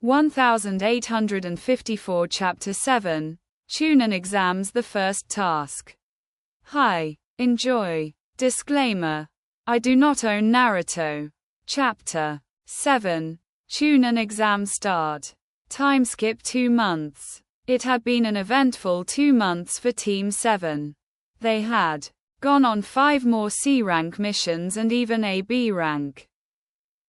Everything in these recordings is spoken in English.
1854 Chapter 7, Chunin Exams the First Task. Hi. Enjoy. Disclaimer. I do not own Naruto. Chapter 7, Chunin Exam Start. Time skip 2 months. It had been an eventful 2 months for Team 7. They had gone on 5 more C rank missions and even a B rank.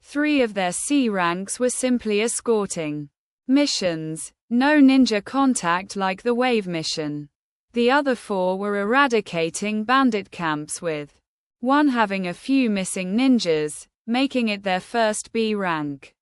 3 of their C ranks were simply escorting missions, no ninja contact like the Wave mission. The other 4 were eradicating bandit camps, with one having a few missing ninjas, making it their first B rank.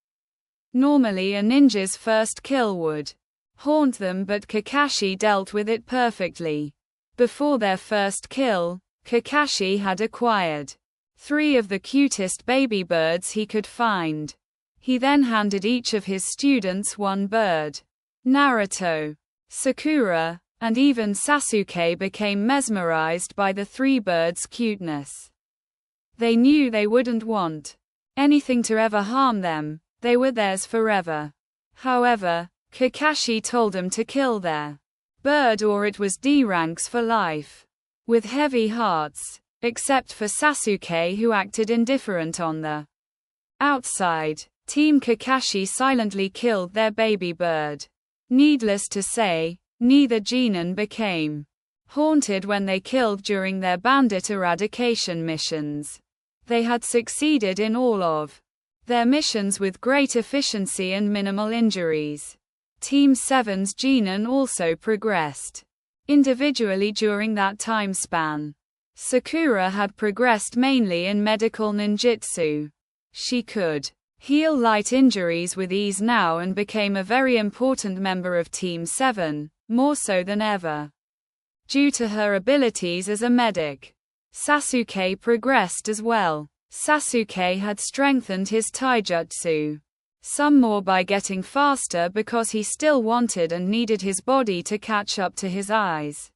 Normally a ninja's first kill would haunt them, but Kakashi dealt with it perfectly. Before their first kill, Kakashi had acquired 3 of the cutest baby birds he could find. He then handed each of his students 1 bird. Naruto, Sakura, and even Sasuke became mesmerized by the 3 birds' cuteness. They knew they wouldn't want anything to ever harm them, they were theirs forever. However, Kakashi told them to kill their bird or it was D ranks for life. With heavy hearts, except for Sasuke, who acted indifferent on the outside, Team Kakashi silently killed their baby bird. Needless to say, neither Genin became haunted when they killed during their bandit eradication missions. They had succeeded in all of their missions with great efficiency and minimal injuries. Team 7's Genin also progressed individually during that time span. Sakura had progressed mainly in medical ninjutsu. She could heal light injuries with ease now and became a very important member of Team 7, more so than ever, due to her abilities as a medic. Sasuke progressed as well. Sasuke had strengthened his taijutsu some more by getting faster because he still wanted and needed his body to catch up to his eyes.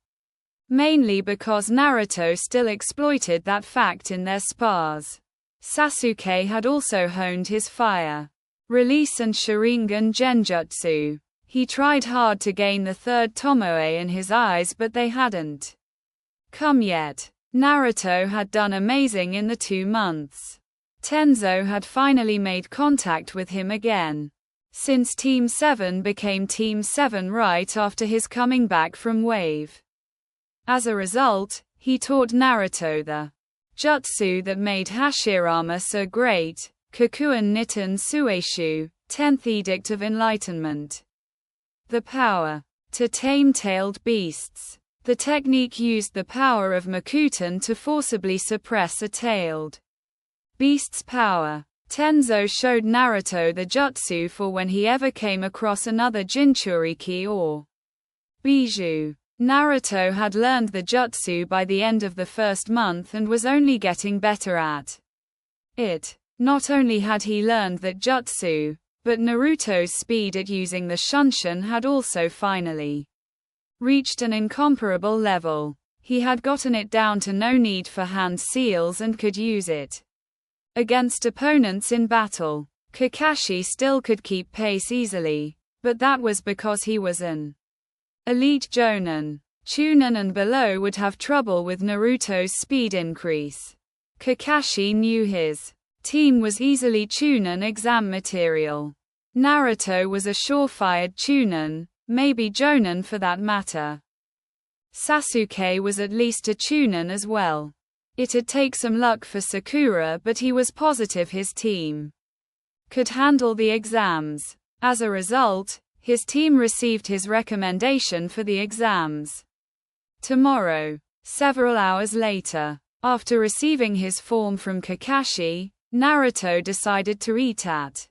Mainly because Naruto still exploited that fact in their spars. Sasuke had also honed his fire release and Sharingan genjutsu. He tried hard to gain the 3rd Tomoe in his eyes, but they hadn't come yet. Naruto had done amazing in the 2 months. Tenzo had finally made contact with him again, since Team 7 became Team 7 right after his coming back from Wave. As a result, he taught Naruto the jutsu that made Hashirama so great, Kokuin Nitten Sueshu, 10th Edict of Enlightenment. The power to tame tailed beasts. The technique used the power of Makuten to forcibly suppress a tailed beast's power. Tenzo showed Naruto the jutsu for when he ever came across another Jinchuriki or Bijou. Naruto had learned the jutsu by the end of the first month and was only getting better at it. Not only had he learned that jutsu, but Naruto's speed at using the Shunshin had also finally reached an incomparable level. He had gotten it down to no need for hand seals and could use it against opponents in battle. Kakashi still could keep pace easily, but that was because he was an elite Jonin. Chunin and below would have trouble with Naruto's speed increase. Kakashi knew his team was easily Chunin exam material. Naruto was a sure-fired Chunin, maybe Jonin for that matter. Sasuke was at least a Chunin as well. It'd take some luck for Sakura, but he was positive his team could handle the exams. As a result, his team received his recommendation for the exams tomorrow. Several hours later, after receiving his form from Kakashi, Naruto decided to eat at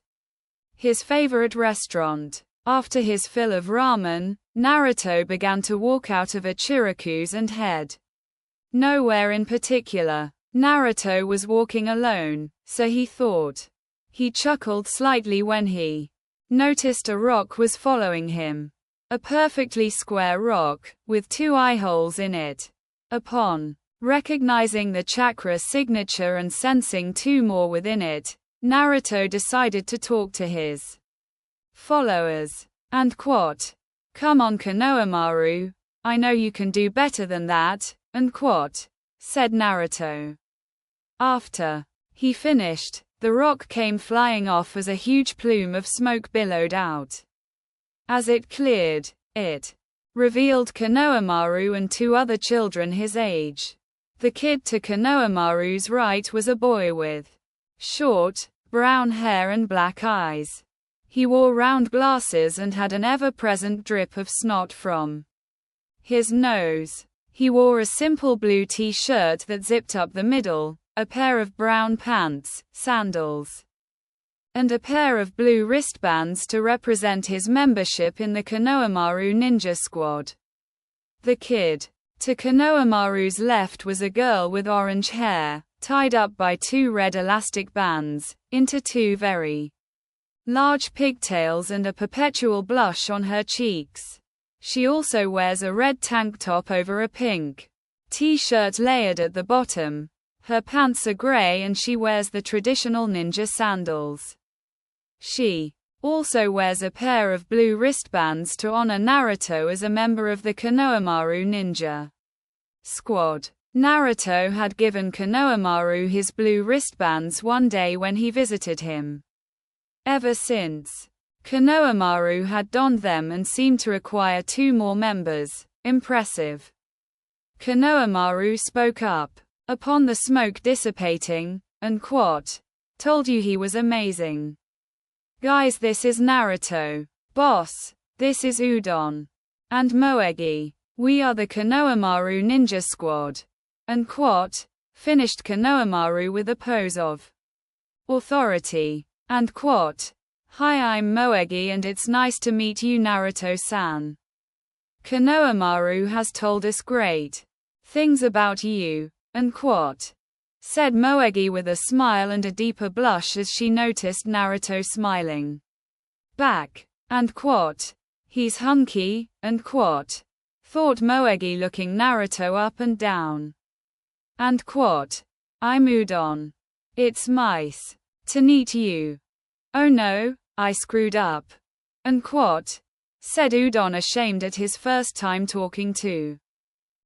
his favorite restaurant. After his fill of ramen, Naruto began to walk out of Ichiraku's and head nowhere in particular. Naruto was walking alone, so he thought. He chuckled slightly when he noticed a rock was following him. A perfectly square rock, with 2 eye holes in it. Upon recognizing the chakra signature and sensing 2 more within it, Naruto decided to talk to his followers. And quote, "Come on Konohamaru, I know you can do better than that," and quote, said Naruto. After he finished, the rock came flying off as a huge plume of smoke billowed out. As it cleared, it revealed Konohamaru and two other children his age. The kid to Konohamaru's right was a boy with short, brown hair and black eyes. He wore round glasses and had an ever-present drip of snot from his nose. He wore a simple blue t-shirt that zipped up the middle, a pair of brown pants, sandals, and a pair of blue wristbands to represent his membership in the Konohamaru Ninja Squad. The kid to Konohamaru's left was a girl with orange hair, tied up by two red elastic bands, into two very large pigtails and a perpetual blush on her cheeks. She also wears a red tank top over a pink t-shirt layered at the bottom. Her pants are gray and she wears the traditional ninja sandals. She also wears a pair of blue wristbands to honor Naruto as a member of the Konohamaru Ninja Squad. Naruto had given Konohamaru his blue wristbands one day when he visited him. Ever since, Konohamaru had donned them and seemed to acquire two more members. Impressive. Konohamaru spoke up upon the smoke dissipating, and quote, "Told you he was amazing. Guys, this is Naruto. Boss, this is Udon. And Moegi. We are the Konohamaru Ninja Squad." And quote, finished Konohamaru with a pose of authority. And quote, "Hi, I'm Moegi and it's nice to meet you, Naruto-san. Konohamaru has told us great things about you," and quote, said Moegi with a smile and a deeper blush as she noticed Naruto smiling back. And quote, "He's hunky," and quote, thought Moegi looking Naruto up and down. And quote, "I'm Udon. It's nice to meet you." "Oh no, I screwed up." And quote, said Udon ashamed at his first time talking to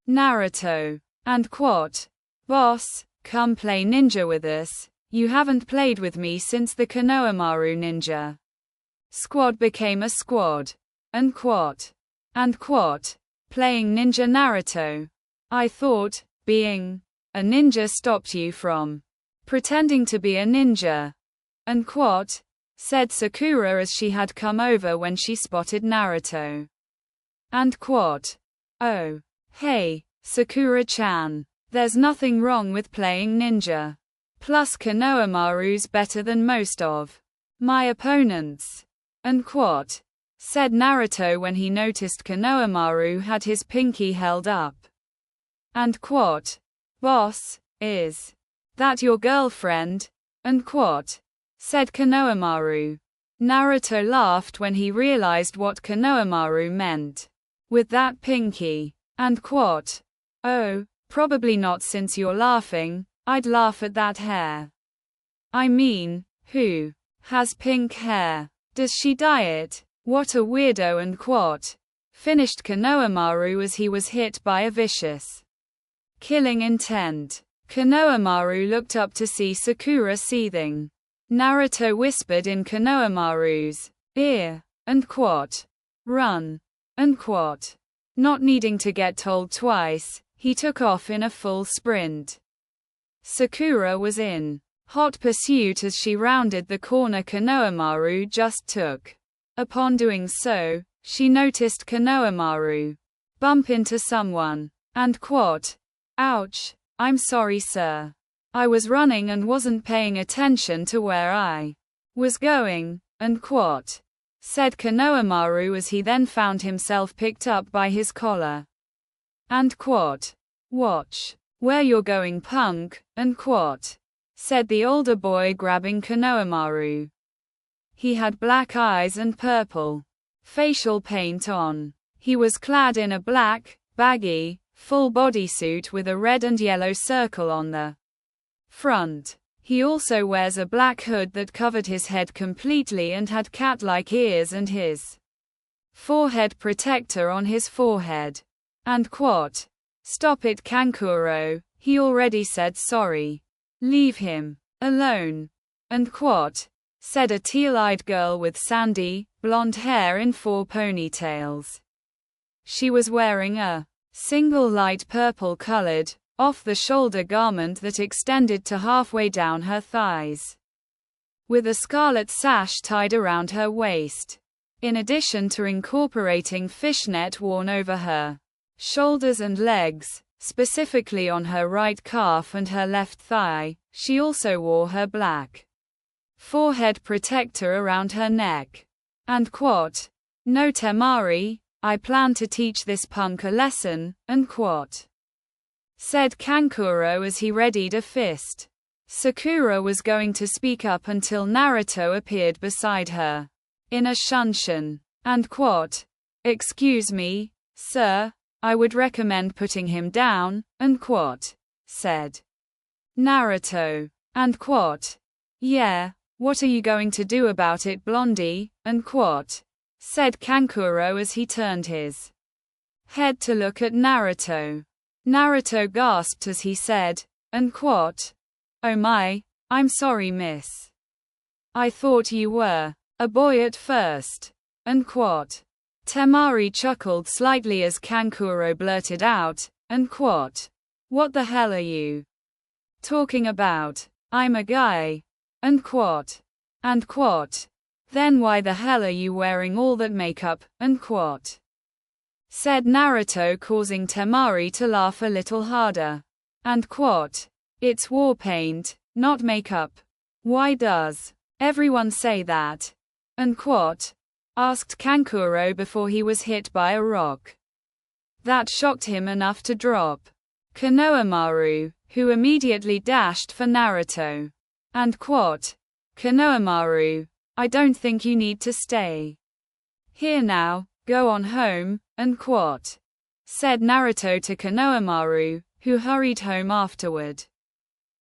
Naruto. And quote, "Boss, come play ninja with us. You haven't played with me since the Konohamaru Ninja Squad became a squad." And quote, playing ninja Naruto. "I thought, being a ninja stopped you from pretending to be a ninja." And quote, said Sakura as she had come over when she spotted Naruto. And quote, "Oh, hey, Sakura-chan. There's nothing wrong with playing ninja. Plus Konohamaru's better than most of my opponents." And quote, said Naruto when he noticed Konohamaru had his pinky held up. And quote, "Boss, is that your girlfriend?" And quote, said Konohamaru. Naruto laughed when he realized what Konohamaru meant with that pinky. And quote, "Oh, probably not, since you're laughing. I'd laugh at that hair. I mean, who has pink hair? Does she dye it? What a weirdo." And quote, finished Konohamaru as he was hit by a vicious killing intent. Konohamaru looked up to see Sakura seething. Naruto whispered in Konohamaru's ear, and quote, "Run." And quote, not needing to get told twice, he took off in a full sprint. Sakura was in hot pursuit as she rounded the corner Konohamaru just took. Upon doing so, she noticed Konohamaru bump into someone. And quote, "Ouch, I'm sorry sir. I was running and wasn't paying attention to where I was going." And quote, said Konohamaru as he then found himself picked up by his collar. And quote, "Watch where you're going, punk." And quote, said the older boy grabbing Konohamaru. He had black eyes and purple facial paint on. He was clad in a black, baggy, full bodysuit with a red and yellow circle on the front. He also wears a black hood that covered his head completely and had cat-like ears and his forehead protector on his forehead. And quote, "Stop it, Kankuro, he already said sorry. Leave him alone." And quote, said a teal-eyed girl with sandy, blonde hair in 4 ponytails. She was wearing a single light purple-colored, off-the-shoulder garment that extended to halfway down her thighs, with a scarlet sash tied around her waist, in addition to incorporating fishnet worn over her shoulders and legs, specifically on her right calf and her left thigh. She also wore her black forehead protector around her neck. And quote, "No Temari, I plan to teach this punk a lesson," and quote, said Kankuro as he readied a fist. Sakura was going to speak up until Naruto appeared beside her in a shunshin. And quote, "Excuse me, sir, I would recommend putting him down," and quote, said Naruto. And quote, "Yeah, what are you going to do about it, Blondie?" and quote, said Kankuro as he turned his head to look at Naruto. Naruto gasped as he said, and quote, "Oh my, I'm sorry, miss. I thought you were a boy at first," and quote. Temari chuckled slightly as Kankuro blurted out, and quote, "What the hell are you talking about? I'm a guy," and quote. And quote, "Then why the hell are you wearing all that makeup?" and quote, said Naruto, causing Temari to laugh a little harder. And quote, "It's war paint, not makeup. Why does everyone say that?" and quote, asked Kankuro before he was hit by a rock that shocked him enough to drop Konohamaru, who immediately dashed for Naruto. And quote, "Konohamaru, I don't think you need to stay here now, go on home," and quote, said Naruto to Konohamaru, who hurried home afterward.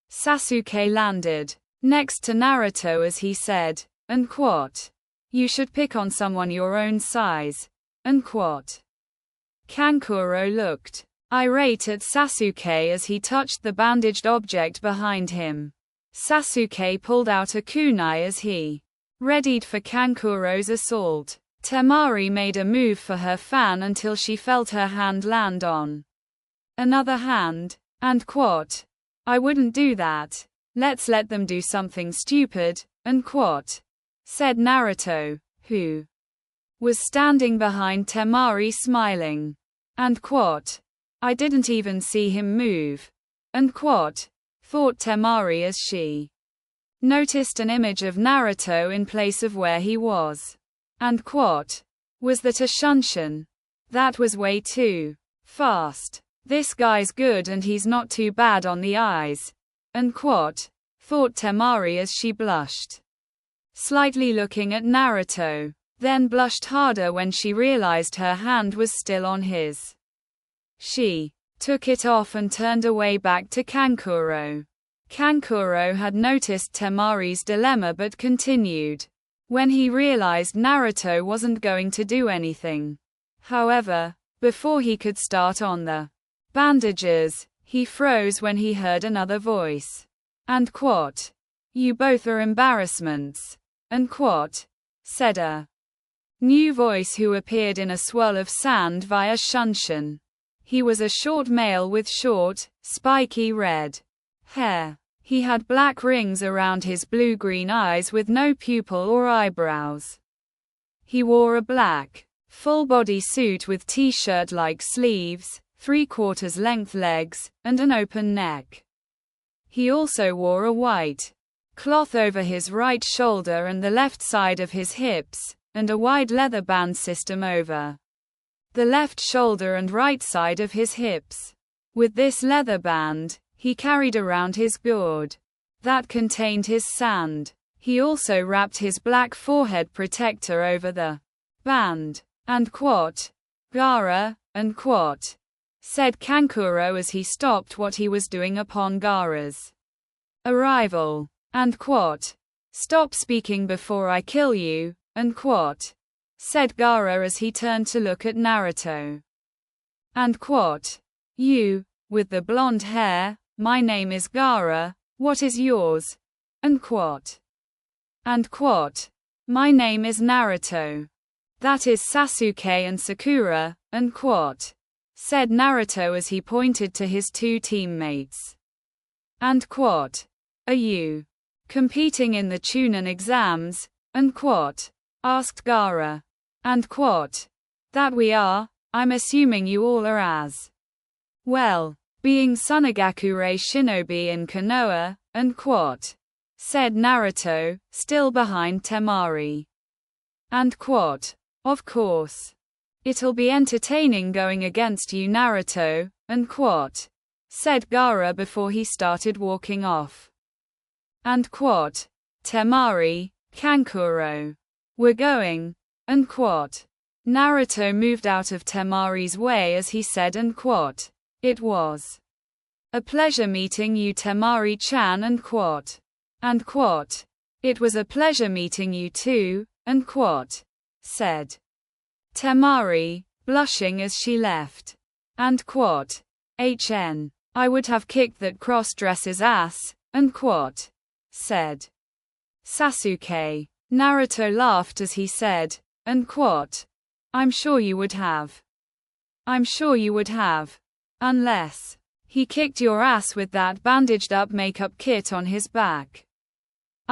Sasuke landed next to Naruto as he said, and quote, "You should pick on someone your own size," and quote. Kankuro looked irate at Sasuke as he touched the bandaged object behind him. Sasuke pulled out a kunai as he readied for Kankuro's assault. Temari made a move for her fan until she felt her hand land on another hand, and quote, "I wouldn't do that. Let's let them do something stupid," and quote, said Naruto, who was standing behind Temari smiling. And quote, "I didn't even see him move," and quote, thought Temari as she noticed an image of Naruto in place of where he was. And quote, "Was that a shunshin? That was way too fast. This guy's good and he's not too bad on the eyes," and quote, thought Temari as she blushed slightly looking at Naruto, then blushed harder when she realized her hand was still on his. She took it off and turned away back to Kankuro. Kankuro had noticed Temari's dilemma but continued when he realized Naruto wasn't going to do anything. However, before he could start on the bandages, he froze when he heard another voice. And quote, "You both are embarrassments," and quote, said a new voice who appeared in a swirl of sand via shunshin. He was a short male with short, spiky red hair. He had black rings around his blue-green eyes with no pupil or eyebrows. He wore a black, full-body suit with t-shirt-like sleeves, 3/4 length legs, and an open neck. He also wore a white cloth over his right shoulder and the left side of his hips, and a wide leather band system over the left shoulder and right side of his hips. With this leather band, he carried around his gourd that contained his sand. He also wrapped his black forehead protector over the band. And quote, "Gaara," and quote, said Kankuro as he stopped what he was doing upon Gaara's Arrival. And quote. Stop speaking before I kill you, and quote. Said Gaara as he turned to look at Naruto. And quote. You, with the blonde hair, my name is Gaara, what is yours? And quote. And quote. My name is Naruto. That is Sasuke and Sakura, and quote. Said Naruto as he pointed to his two teammates. And quote. Are you competing in the Chunin exams? And quote. Asked Gaara. And quote. That we are, I'm assuming you all are as well, being Sunagakure shinobi in Konoha, and quote. Said Naruto, still behind Temari. And quote. Of course. It'll be entertaining going against you, Naruto, and quote. Said Gaara before he started walking off. And quote. Temari, Kankuro. We're going. And quote. Naruto moved out of Temari's way as he said and quote. It was a pleasure meeting you, Temari-chan, and quote. And quote. It was a pleasure meeting you too, and quote. Said Temari, blushing as she left. And quote. I would have kicked that cross-dresser's ass, and quote. Said Sasuke. Naruto laughed as he said, and quote. I'm sure you would have. I'm sure you would have. Unless he kicked your ass with that bandaged up makeup kit on his back.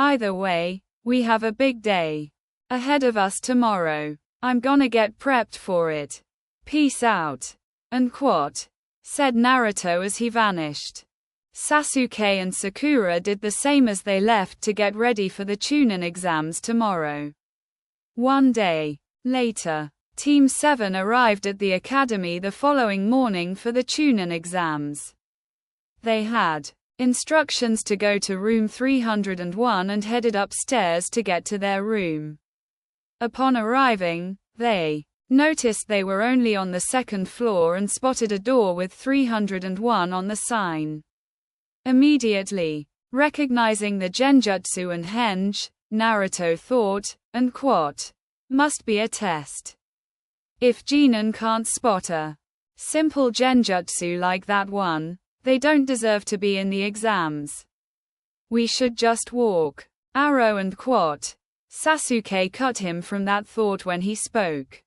Either way, we have a big day ahead of us tomorrow. I'm gonna get prepped for it. Peace out. And quote. Said Naruto as he vanished. Sasuke and Sakura did the same as they left to get ready for the Chunin exams tomorrow. One day later, Team 7 arrived at the academy the following morning for the Chunin exams. They had instructions to go to room 301 and headed upstairs to get to their room. Upon arriving, they noticed they were only on the second floor and spotted a door with 301 on the sign. Immediately recognizing the genjutsu and henge, Naruto thought, and quote, must be a test. If Jinan can't spot a simple genjutsu like that one, they don't deserve to be in the exams. We should just walk. Arrow and quote. Sasuke cut him from that thought when he spoke.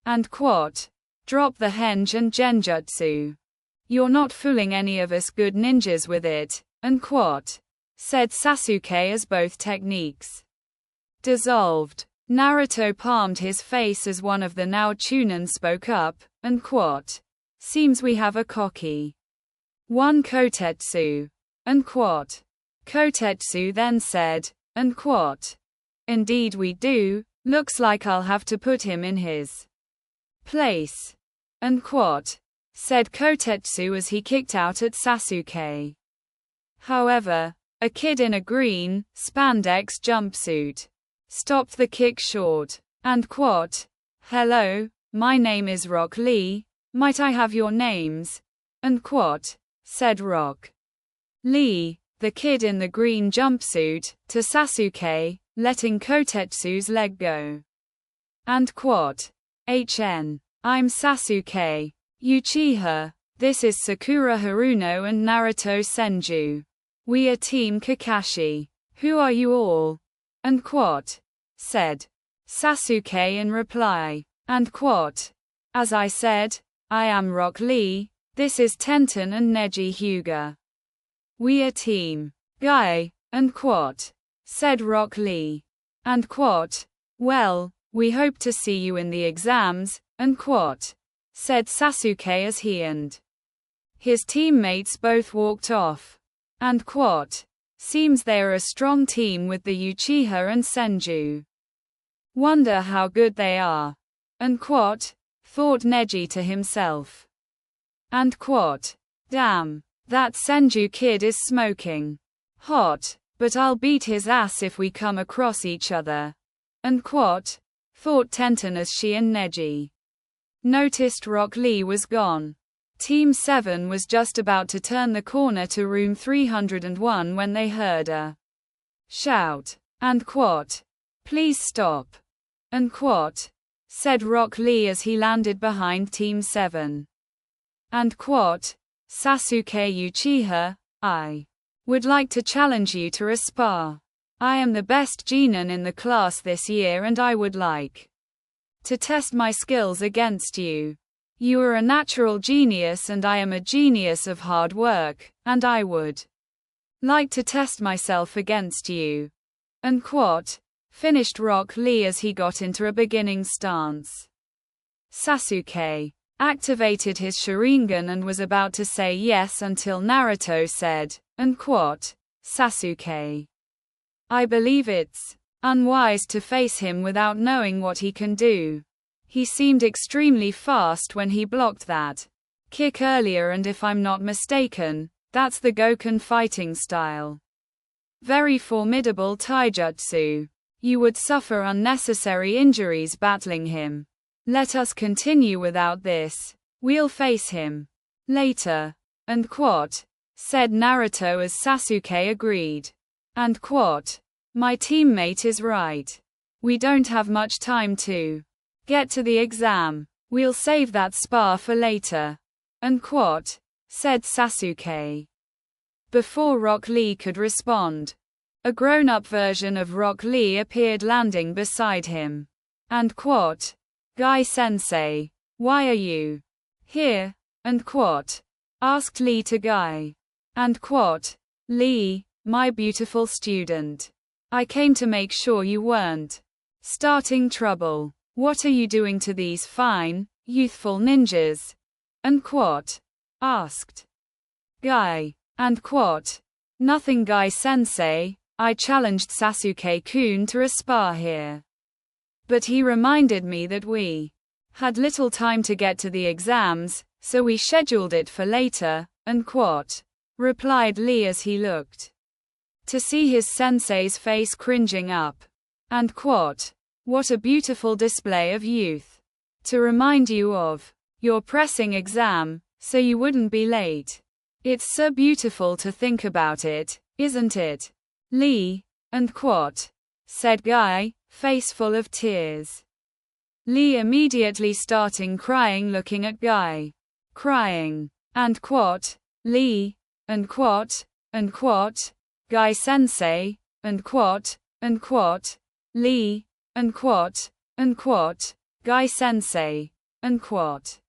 And quote. Drop the henge and genjutsu. You're not fooling any of us good ninjas with it, and quote. Said Sasuke as both techniques dissolved. Naruto palmed his face as one of the now Chunin spoke up, and quote. Seems we have a cocky one kotetsu. And quote. Kotetsu then said, and quote. Indeed we do, looks like I'll have to put him in his place. And quote. Said Kotetsu as he kicked out at Sasuke. However, a kid in a green, spandex jumpsuit stopped the kick short. And quote. Hello, my name is Rock Lee, might I have your names? And quote. Said Rock Lee, the kid in the green jumpsuit, to Sasuke, letting Kotetsu's leg go. And quote. I'm Sasuke Uchiha. This is Sakura Haruno and Naruto Senju. We are Team Kakashi. Who are you all? And quote. Said Sasuke in reply. And quote. As I said, I am Rock Lee, this is Tenten and Neji Hyuga. We are Team Guy, and quote. Said Rock Lee. And quote. Well, we hope to see you in the exams, and quote. Said Sasuke as he and his teammates both walked off. And quote. Seems they're a strong team with the Uchiha and Senju. Wonder how good they are. And quote. Thought Neji to himself. And quote. Damn, that Senju kid is smoking hot, but I'll beat his ass if we come across each other. And quote. Thought Tenten as she and Neji noticed Rock Lee was gone. Team 7 was just about to turn the corner to room 301 when they heard a shout. "And quat. Please stop." "And quat," said Rock Lee as he landed behind Team 7. "And quat, Sasuke Uchiha, I would like to challenge you to a spar. I am the best genin in the class this year and I would like to test my skills against you. You are a natural genius and I am a genius of hard work, and I would like to test myself against you." "And quat," finished Rock Lee as he got into a beginning stance. Sasuke activated his Sharingan and was about to say yes until Naruto said, "And quat, Sasuke. I believe it's unwise to face him without knowing what he can do. He seemed extremely fast when he blocked that kick earlier and if I'm not mistaken, that's the Goken fighting style. Very formidable taijutsu. You would suffer unnecessary injuries battling him. Let us continue without this. We'll face him later." "And quat," said Naruto as Sasuke agreed. "And quat. My teammate is right. We don't have much time to get to the exam. We'll save that spar for later." "And quat," said Sasuke. Before Rock Lee could respond, a grown-up version of Rock Lee appeared landing beside him. "And quat, Guy-sensei, why are you here?" "And quat," asked Lee to Guy. "And quat, Lee, my beautiful student. I came to make sure you weren't starting trouble. What are you doing to these fine, youthful ninjas?" "And quat," asked Guy. "And quat, nothing Guy-sensei, I challenged Sasuke-kun to a spar here. But he reminded me that we had little time to get to the exams, so we scheduled it for later." "And quat," replied Lee as he looked to see his sensei's face cringing up. "And quat, what a beautiful display of youth. To remind you of your pressing exam, so you wouldn't be late. It's so beautiful to think about it, isn't it, Lee?" "And quat," said Guy, face full of tears. Lee immediately starting crying looking at Guy. Crying. "And quat, Lee, and quat, Guy-sensei, and quat, Lee, and quat, Guy-sensei, and quat."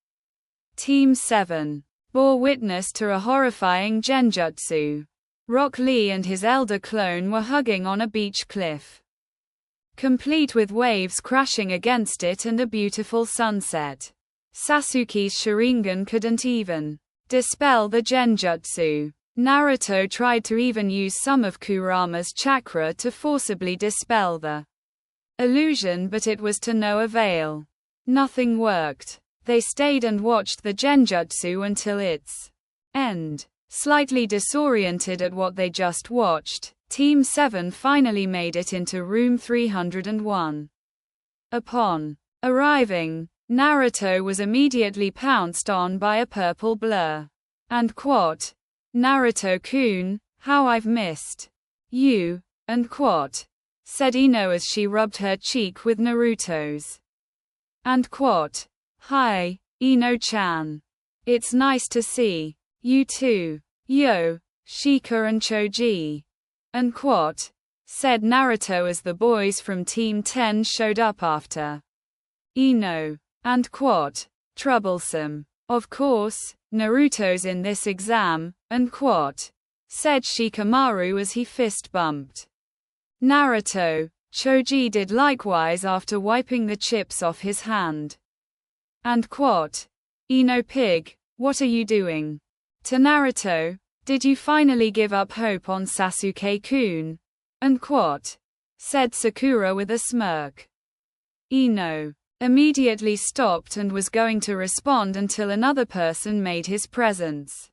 Team 7 bore witness to a horrifying genjutsu. Rock Lee and his elder clone were hugging on a beach cliff, complete with waves crashing against it and a beautiful sunset. Sasuke's Sharingan couldn't even dispel the genjutsu. Naruto tried to even use some of Kurama's chakra to forcibly dispel the illusion, but it was to no avail. Nothing worked. They stayed and watched the genjutsu until its end. Slightly disoriented at what they just watched, Team 7 finally made it into room 301. Upon arriving, Naruto was immediately pounced on by a purple blur. "And quat, Naruto-kun, how I've missed you." "And quat," said Ino as she rubbed her cheek with Naruto's. "And quat, hi, Ino-chan. It's nice to see you too. Yo, Shika and Choji." "And quat," said Naruto as the boys from Team 10 showed up after Ino. "And quat, troublesome. Of course, Naruto's in this exam." "And quat," said Shikamaru as he fist bumped Naruto. Choji did likewise after wiping the chips off his hand. "And quat, Ino pig, what are you doing?" To Naruto, "Did you finally give up hope on Sasuke-kun?" "And quat," said Sakura with a smirk. Ino immediately stopped and was going to respond until another person made his presence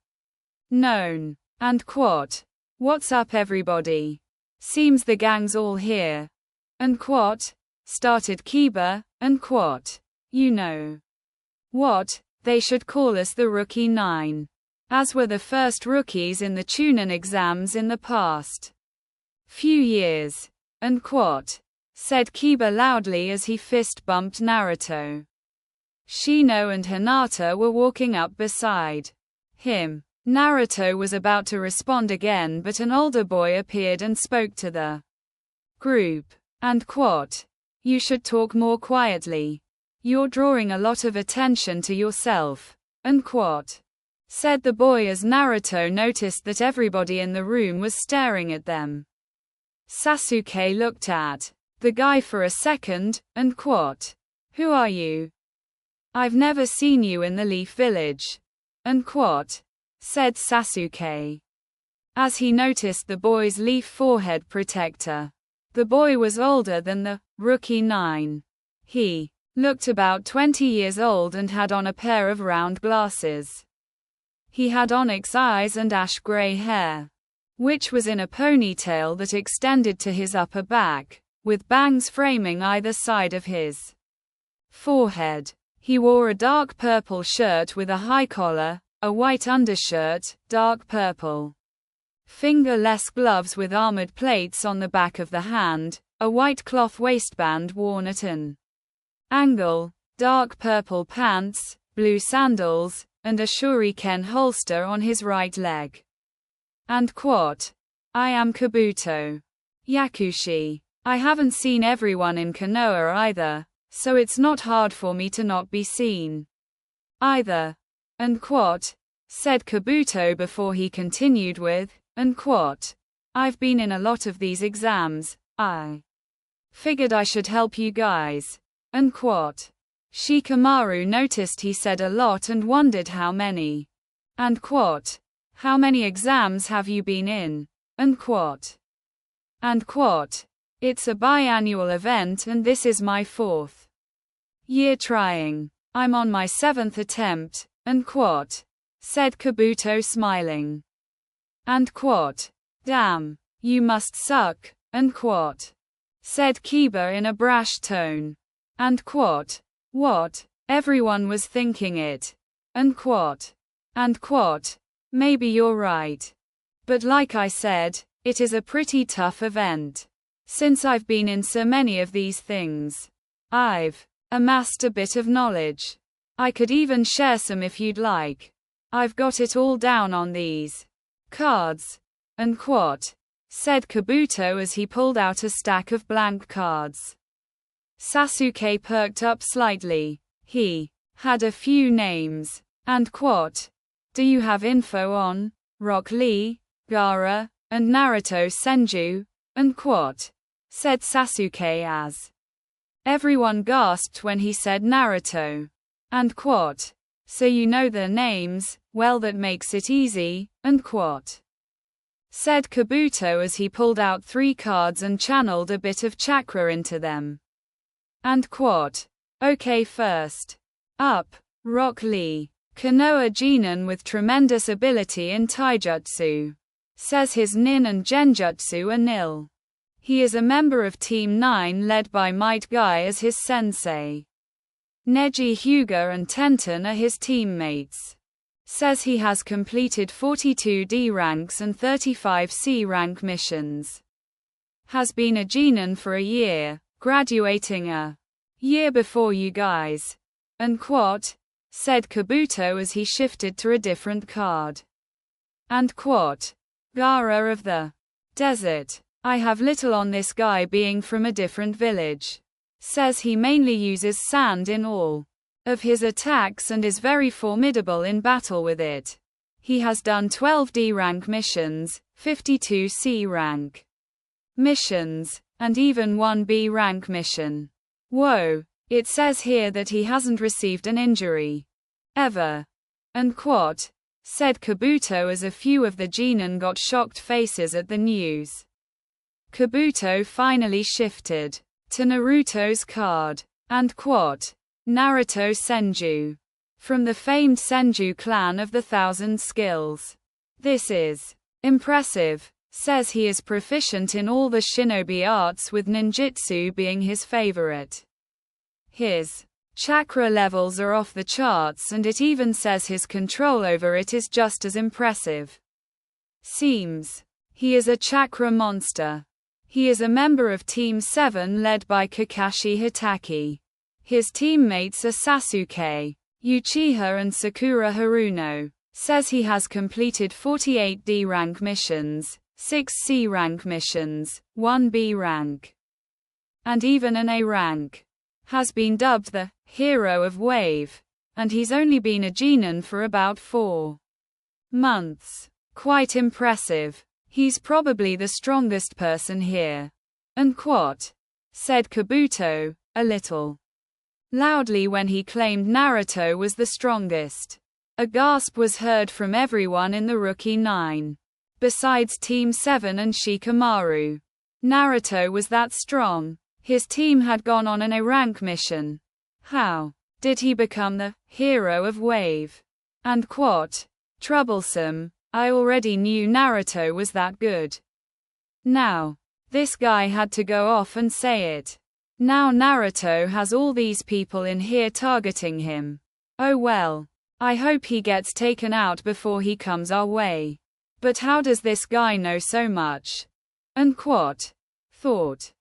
known. "And quat, what's up everybody? Seems the gang's all here." "And quat," started Kiba. "And quat, you know what, They should call us the Rookie 9. As were the first rookies in the Chunin exams in the past few years. And quote, said Kiba loudly as he fist-bumped Naruto. Shino and Hinata were walking up beside him. Naruto was about to respond again, but an older boy appeared and spoke to the group. And quote, you should talk more quietly. You're drawing a lot of attention to yourself. And quote, said the boy as Naruto noticed that everybody in the room was staring at them. Sasuke looked at the guy for a second, and quote, who are you? I've never seen you in the Leaf Village. And quote, said Sasuke, as he noticed the boy's leaf forehead protector. The boy was older than the Rookie 9. He looked about 20 years old and had on a pair of round glasses. He had onyx eyes and ash-gray hair, which was in a ponytail that extended to his upper back, with bangs framing either side of his forehead. He wore a dark purple shirt with a high collar, a white undershirt, dark purple fingerless gloves with armored plates on the back of the hand, a white cloth waistband worn at an angle, dark purple pants, blue sandals, and a shuriken holster on his right leg. And quote, I am Kabuto Yakushi. I haven't seen everyone in Konoha either, so it's not hard for me to not be seen either. And quote, said Kabuto before he continued with, and quote, I've been in a lot of these exams, I figured I should help you guys. And quote, Shikamaru noticed he said a lot and wondered how many. And quote, how many exams have you been in? And quote, it's a biannual event and this is my 4th year trying. I'm on my 7th attempt, and quote, said Kabuto smiling. And quote, damn, you must suck, and quote, said Kiba in a brash tone. And quote, what? Everyone was thinking it. And quote, maybe you're right. But like I said, it is a pretty tough event. Since I've been in so many of these things, I've amassed a bit of knowledge. I could even share some if you'd like. I've got it all down on these cards. And quote, said Kabuto as he pulled out a stack of blank cards. Sasuke perked up slightly. He had a few names. And quote, do you have info on Rock Lee, Gaara, and Naruto Senju? And quote, said Sasuke as everyone gasped when he said Naruto. And quote, so you know their names, well that makes it easy, and quote, said Kabuto as he pulled out 3 cards and channeled a bit of chakra into them. And quote, okay, first up, Rock Lee. Konoha Jinan with tremendous ability in taijutsu. Says his nin and genjutsu are nil. He is a member of Team 9 led by Might Guy as his sensei. Neji Hyuga and Tenten are his teammates. Says he has completed 42 D ranks and 35 C rank missions. Has been a Jinan for a year, graduating a year before you guys. And quote, said Kabuto as he shifted to a different card. And quote, Gaara of the desert. I have little on this guy being from a different village. Says he mainly uses sand in all of his attacks and is very formidable in battle with it. He has done 12 D rank missions, 52 C rank missions, and even 1 B rank mission. Whoa. It says here that he hasn't received an injury ever. And quote, said Kabuto as a few of the Jinan got shocked faces at the news. Kabuto finally shifted to Naruto's card. And quote, Naruto Senju. From the famed Senju clan of the 1,000 skills. This is impressive. Says he is proficient in all the shinobi arts with ninjutsu being his favorite. His Chakra levels are off the charts, and it even says his control over it is just as impressive. Seems he is a chakra monster. He is a member of Team 7 led by Kakashi Hitaki. His teammates are Sasuke, Uchiha and Sakura Haruno. Says he has completed 48 D rank missions, 6 C rank missions, 1 B rank, and even an A rank. Has been dubbed the hero of Wave, and he's only been a genin for about 4 months. Quite impressive. He's probably the strongest person here. And quote, said Kabuto, a little loudly when he claimed Naruto was the strongest. A gasp was heard from everyone in the Rookie 9. Besides Team 7 and Shikamaru. Naruto was that strong. His team had gone on an A-rank mission. How did he become the hero of Wave? And quote, troublesome. I already knew Naruto was that good. Now, this guy had to go off and say it. Now Naruto has all these people in here targeting him. Oh well. I hope he gets taken out before he comes our way. But how does this guy know so much? And quote, thought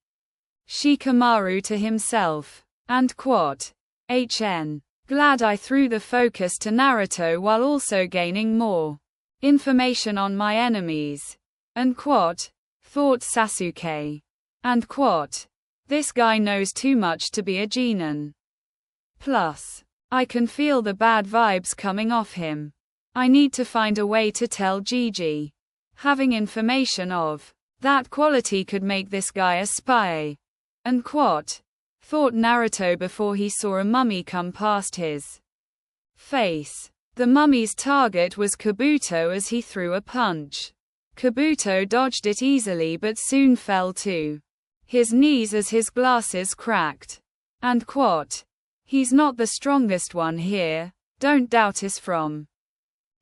Shikamaru to himself. And quote, glad I threw the focus to Naruto while also gaining more information on my enemies. And quote, thought Sasuke. And quote, this guy knows too much to be a genin. Plus, I can feel the bad vibes coming off him. I need to find a way to tell Gigi. Having information of that quality could make this guy a spy. And quote, thought Naruto before he saw a mummy come past his face. The mummy's target was Kabuto as he threw a punch. Kabuto dodged it easily but soon fell to his knees as his glasses cracked. And quote, he's not the strongest one here, don't doubt us from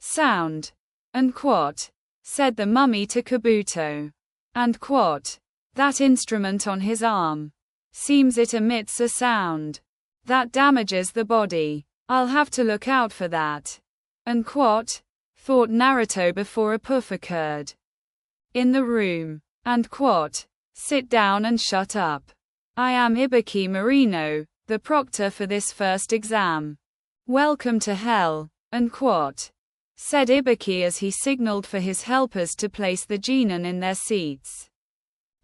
sound. And quote, said the mummy to Kabuto. And quote, that instrument on his arm. Seems it emits a sound that damages the body. I'll have to look out for that. And quote, thought Naruto before a puff occurred in the room. And quote, sit down and shut up. I am Ibuki Marino, the proctor for this first exam. Welcome to hell. And quote, said Ibuki as he signaled for his helpers to place the genin in their seats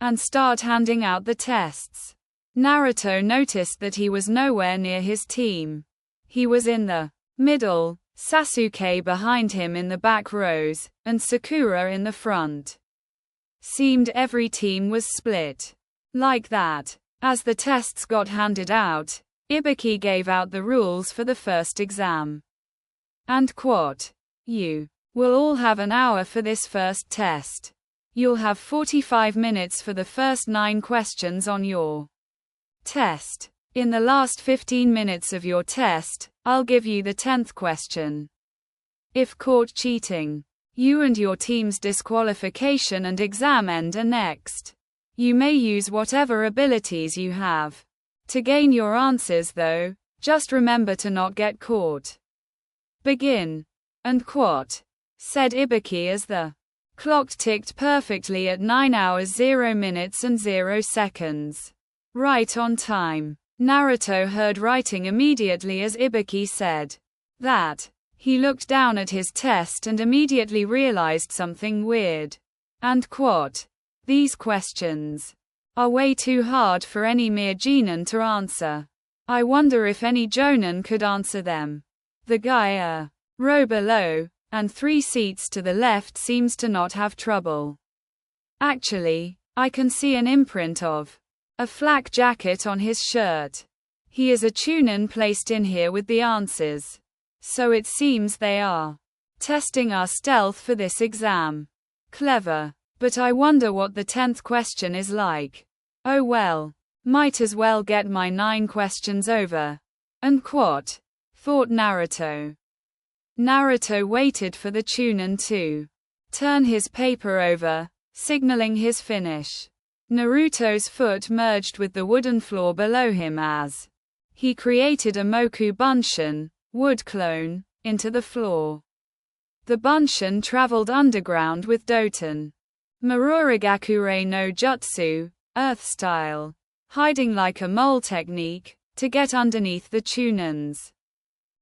and start handing out the tests. Naruto noticed that he was nowhere near his team. He was in the middle, Sasuke behind him in the back rows, and Sakura in the front. Seemed every team was split like that. As the tests got handed out, Ibuki gave out the rules for the first exam. And quote, you will all have an hour for this first test. You'll have 45 minutes for the first 9 questions on your test. In the last 15 minutes of your test, I'll give you the 10th question. If caught cheating, you and your team's disqualification and exam end are next. You may use whatever abilities you have to gain your answers though, just remember to not get caught. Begin. And quote, said Ibuki as the clock ticked perfectly at 9 hours 0 minutes and 0 seconds. Right on time. Naruto heard writing immediately as Ibuki said that. He looked down at his test and immediately realized something weird. And quote, these questions are way too hard for any mere genin to answer. I wonder if any jonin could answer them. The guy a row below, and 3 seats to the left seems to not have trouble. Actually, I can see an imprint of a flak jacket on his shirt. He is a chunin placed in here with the answers. So it seems they are testing our stealth for this exam. Clever. But I wonder what the 10th question is like. Oh well. Might as well get my 9 questions over. And quote, thought Naruto. Naruto waited for the chunin to turn his paper over, signaling his finish. Naruto's foot merged with the wooden floor below him as He created a moku bunshin, wood clone, into the floor. The bunshin traveled underground with Doton. Marurigakure no jutsu, earth style, hiding like a mole technique, to get underneath the Chunan's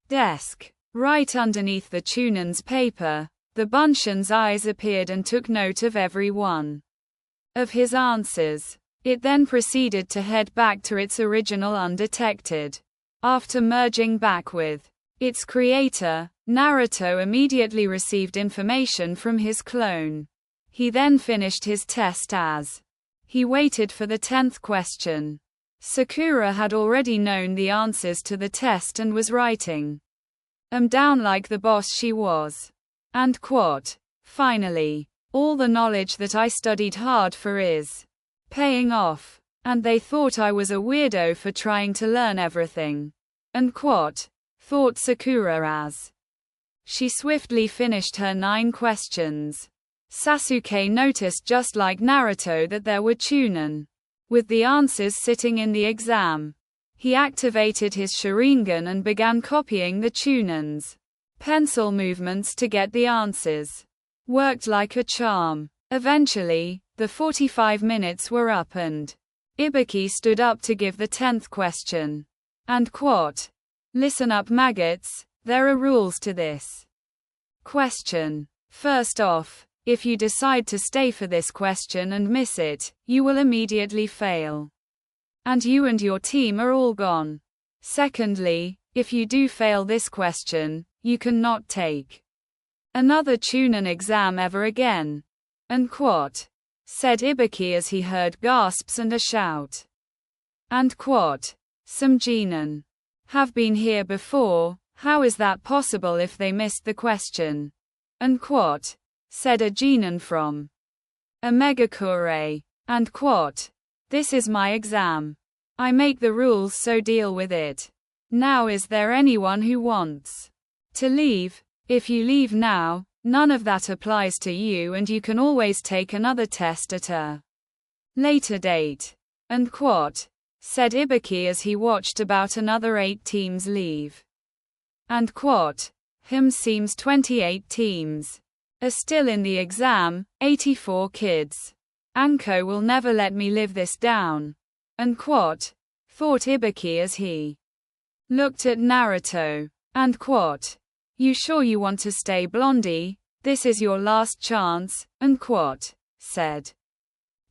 desk. Right underneath the Chunan's paper, the bunshin's eyes appeared and took note of every one of his answers. It then proceeded to head back to its original undetected. After merging back with its creator, Naruto immediately received information from his clone. He then finished his test as he waited for the 10th question. Sakura had already known the answers to the test and was writing down like the boss she was. And quote, finally, all the knowledge that I studied hard for is paying off. And they thought I was a weirdo for trying to learn everything. And quote, thought Sakura as she swiftly finished her 9 questions. Sasuke noticed, just like Naruto, that there were Chunin with the answers sitting in the exam. He activated his Sharingan and began copying the Chunin's pencil movements to get the answers. Worked like a charm. Eventually, the 45 minutes were up and Ibiki stood up to give the 10th question. And quote, listen up maggots, there are rules to this question. First off, if you decide to stay for this question and miss it, you will immediately fail. And you and your team are all gone. Secondly, if you do fail this question, you cannot take another Chunin exam ever again. And quote, said Ibiki as he heard gasps and a shout. And quote, some Genin have been here before, how is that possible if they missed the question? And quote, said a Genin from a Megakure. And quote, this is my exam. I make the rules, so deal with it. Now is there anyone who wants to leave? If you leave now, none of that applies to you and you can always take another test at a later date. And quote, said Ibiki as he watched about another 8 teams leave. And quote, seems 28 teams are still in the exam, 84 kids. Anko will never let me live this down. And quote, thought Ibiki as he looked at Naruto. And quote, you sure you want to stay, Blondie? This is your last chance. And quote, said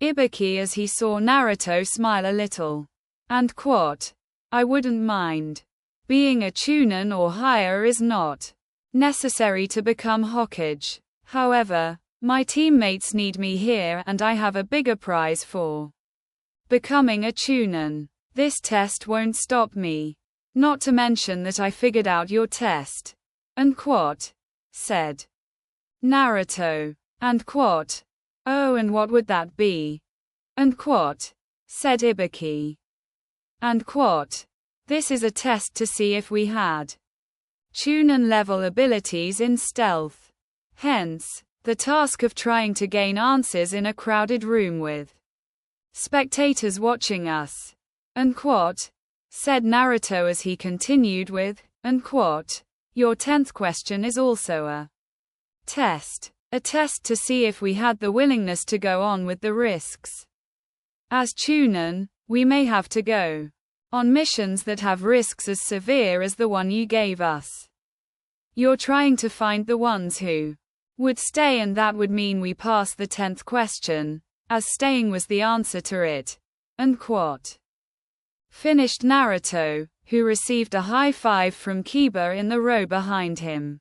Ibiki as he saw Naruto smile a little. And quote, I wouldn't mind. Being a Chunin or higher is not necessary to become Hokage. However, my teammates need me here and I have a bigger prize for becoming a Chunin. This test won't stop me. Not to mention that I figured out your test. And quote, said Naruto. And quote, oh, and what would that be? And quote, said Ibiki. And quote, this is a test to see if we had Chunin level abilities in stealth. Hence, the task of trying to gain answers in a crowded room with spectators watching us. And quote, said Naruto as he continued with, and quote, your 10th question is also a test. A test to see if we had the willingness to go on with the risks. As Chunin, we may have to go on missions that have risks as severe as the one you gave us. You're trying to find the ones who would stay, and that would mean we pass the 10th question, as staying was the answer to it. And quote, finished Naruto, who received a high five from Kiba in the row behind him.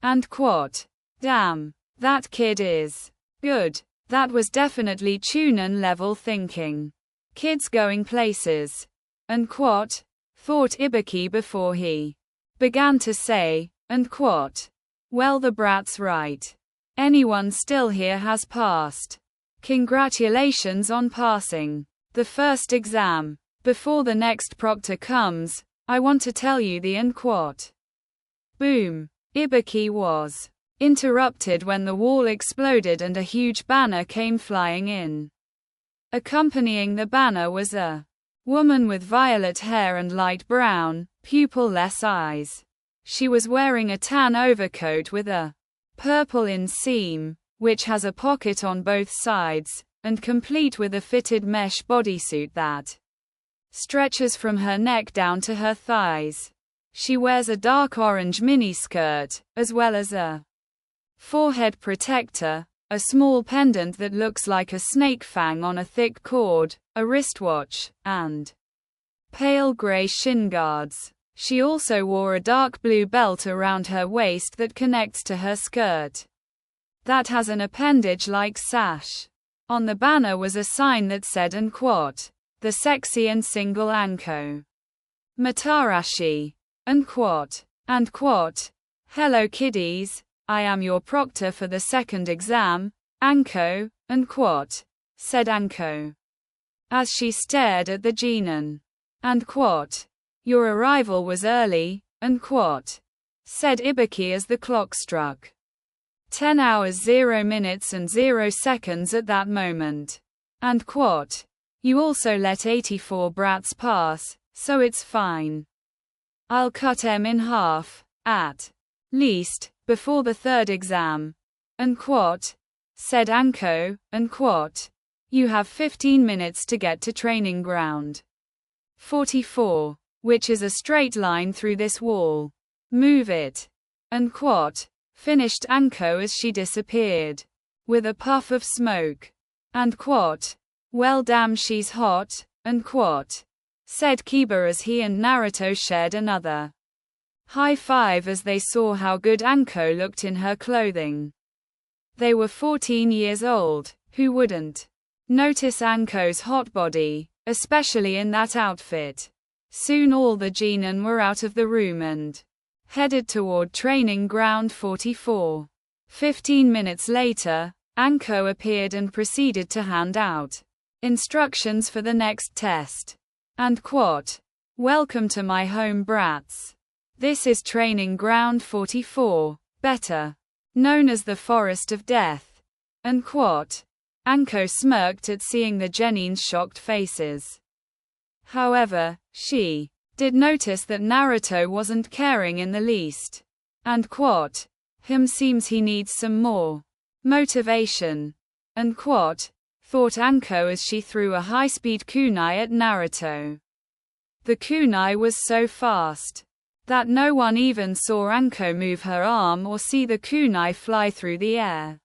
And quote, damn, that kid is good. That was definitely Chunin level thinking. Kids going places. And quote, thought Ibiki before he began to say, and quote, well, the brat's right. Anyone still here has passed. Congratulations on passing the first exam. Before the next proctor comes, I want to tell you the end quote. Boom. Ibiki was interrupted when the wall exploded and a huge banner came flying in. Accompanying the banner was a Woman with violet hair and light brown, pupil-less eyes. She was wearing a tan overcoat with a purple inseam, which has a pocket on both sides, and complete with a fitted mesh bodysuit that stretches from her neck down to her thighs. She wears a dark orange miniskirt, as well as a forehead protector, a small pendant that looks like a snake fang on a thick cord, a wristwatch, and pale gray shin guards. She also wore a dark blue belt around her waist that connects to her skirt. That has an appendage-like sash. On the banner was a sign that said and quote, "The sexy and single Anko Matarashi." And quote, "Hello kiddies, I am your proctor for the second exam, Anko," and quote, said Anko, as she stared at the genin. And quote, "Your arrival was early," and quote, said Ibuki as the clock struck 10 hours 0 minutes and 0 seconds at that moment. And quote, "You also let 84 brats pass, so it's fine. I'll cut M in half, at least, before the third exam," and quote, said Anko, and quote, "You have 15 minutes to get to training ground 44, which is a straight line through this wall. Move it." And quote, finished Anko as she disappeared with a puff of smoke. And quote, "Well damn she's hot," and quote, said Kiba as he and Naruto shared another high five as they saw how good Anko looked in her clothing. They were 14 years old, who wouldn't notice Anko's hot body, especially in that outfit? Soon all the genin were out of the room and headed toward training ground 44. 15 minutes later, Anko appeared and proceeded to hand out instructions for the next test. And quote, "Welcome to my home brats. This is training ground 44, better known as the Forest of Death." And quote, Anko smirked at seeing the genin's shocked faces. However, she did notice that Naruto wasn't caring in the least. And quote, "Him seems he needs some more motivation." And quote, thought Anko as she threw a high-speed kunai at Naruto. The kunai was so fast that no one even saw Anko move her arm or see the kunai fly through the air.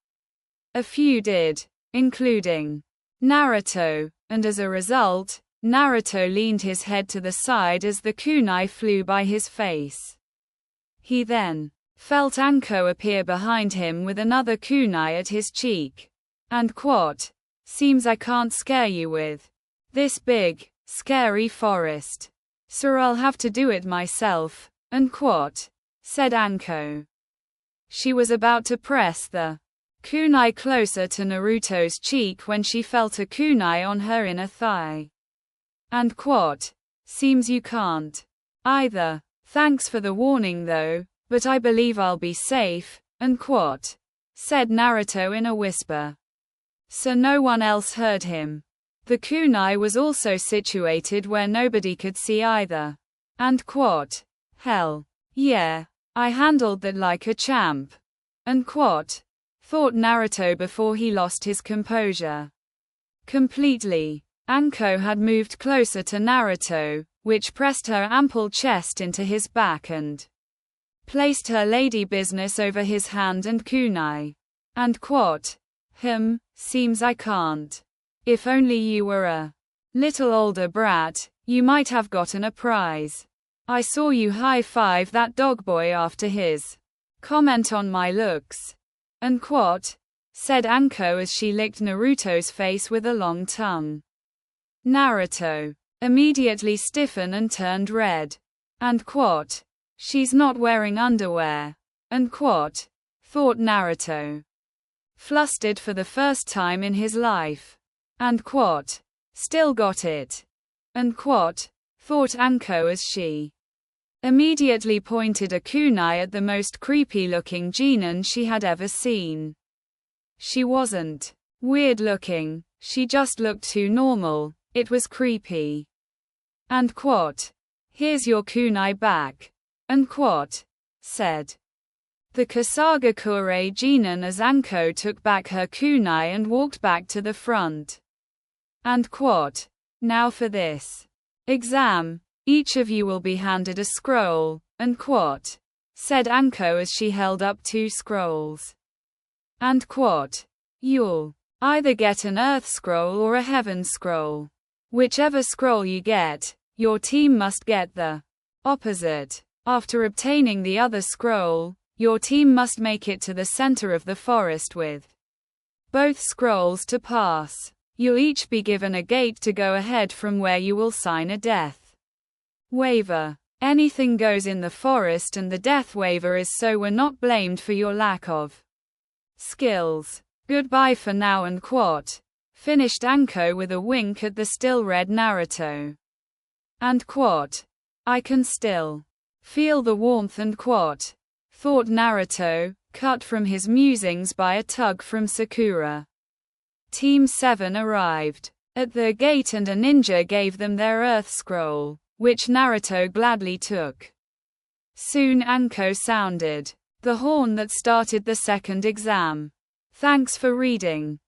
A few did, including Naruto, and as a result, Naruto leaned his head to the side as the kunai flew by his face. He then felt Anko appear behind him with another kunai at his cheek. And quote, "Seems I can't scare you with this big, scary forest. So I'll have to do it myself," and quote, said Anko. She was about to press the kunai closer to Naruto's cheek when she felt a kunai on her inner thigh. And quote, "Seems you can't either. Thanks for the warning though, but I believe I'll be safe," and quote, said Naruto in a whisper. So no one else heard him. The kunai was also situated where nobody could see either. And quote, "Hell yeah, I handled that like a champ," and quote, thought Naruto before he lost his composure completely. Anko had moved closer to Naruto, which pressed her ample chest into his back and placed her lady business over his hand and kunai. And quote, "Seems I can't. If only you were a little older brat, you might have gotten a prize. I saw you high-five that dog boy after his comment on my looks." And quote, said Anko as she licked Naruto's face with a long tongue. Naruto immediately stiffened and turned red. And quote, "She's not wearing underwear," and quote, thought Naruto, flustered for the first time in his life. And quote, still got it. And quote, thought Anko as she immediately pointed a kunai at the most creepy-looking genin she had ever seen. She wasn't weird-looking, she just looked too normal. It was creepy. And quote, here's your kunai back. And quote, said the Kasagakure Jinan as Anko took back her kunai and walked back to the front. And quote, now for this exam, each of you will be handed a scroll, and quote, said Anko as she held up 2 scrolls. And quote, you'll either get an Earth scroll or a Heaven scroll. Whichever scroll you get, your team must get the opposite. After obtaining the other scroll, your team must make it to the center of the forest with both scrolls to pass. You'll each be given a gate to go ahead from where you will sign a death waiver. Anything goes in the forest, and the death waiver is so we're not blamed for your lack of skills. Goodbye for now. And quote, finished Anko with a wink at the still red Naruto. And quote, I can still feel the warmth. And quote, thought Naruto, cut from his musings by a tug from Sakura. Team 7 arrived at the gate and a ninja gave them their Earth scroll, which Naruto gladly took. Soon Anko sounded the horn that started the second exam. Thanks for reading.